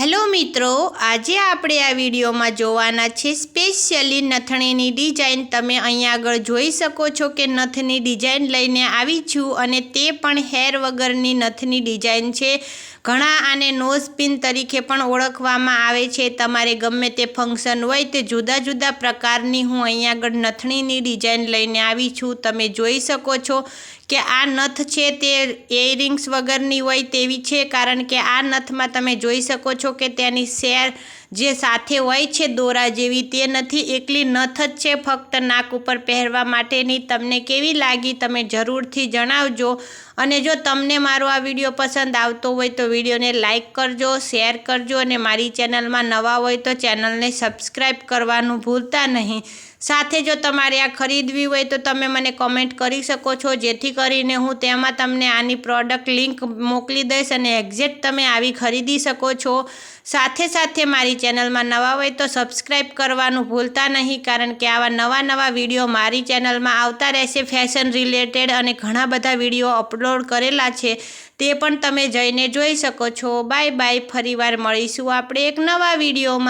Hello मित्रों, आज આપણે આ વિડીયોમાં જોવાના છે સ્પેશિયલી નથણીની ડિઝાઇન। તમે અહીંયા આગળ જોઈ શકો છો કે નથની ડિઝાઇન લઈને આવી છું અને તે પણ હેર વગરની નથની ડિઝાઇન છે। ઘણા આને નોઝ પિન તરીકે પણ ઓળખવામાં આવે છે। તમારે ગમે તે ફંક્શન હોય તે જુદા જુદા પ્રકારની હું અહીંયા આગળ નથણીની ડિઝાઇન લઈને આવી છું। તમે જોઈ શકો છો કે આ નથ છે તે ઇયરિંગ્સ વગરની હોય તેવી છે, કારણ કે આ નથમાં તમે જોઈ શકો છો કે તેની શેર જે સાથે હોય છે દોરા જેવી તે નથી, એકલી નથ જ છે ફક્ત નાક ઉપર પહેરવા માટેની। તમને કેવી લાગી તમે જરૂરથી જણાવજો। અને જો તમને મારો આ વિડીયો પસંદ આવતો હોય તો વિડીયોને લાઇક કરજો, શેર કરજો અને મારી ચેનલમાં નવા હોય તો ચેનલને સબસ્ક્રાઈબ કરવાનું ભૂલતા નહીં। સાથે જો તમારે આ ખરીદવી હોય તો તમે મને કોમેન્ટ કરી શકો છો, જેથી કરીને હું તેમાં તમને આની પ્રોડક્ટ લિંક મોકલી દઈશ અને એક્ઝેક્ટ તમે આવી ખરીદી શકો છો। સાથે સાથે મારી ચેનલમાં નવા હોય તો સબસ્ક્રાઈબ કરવાનું ભૂલતા નહીં, કારણ કે આવા નવા વિડીયો મારી ચેનલમાં આવતા રહેશે ફેશન રિલેટેડ, અને ઘણા બધા વિડીયો અપલોડ કરેલા છે તે પણ તમે જઈને જોઈ શકો છો। બાય બાય, ફરીવાર મળીશું આપણે એક નવા વિડીયોમાં।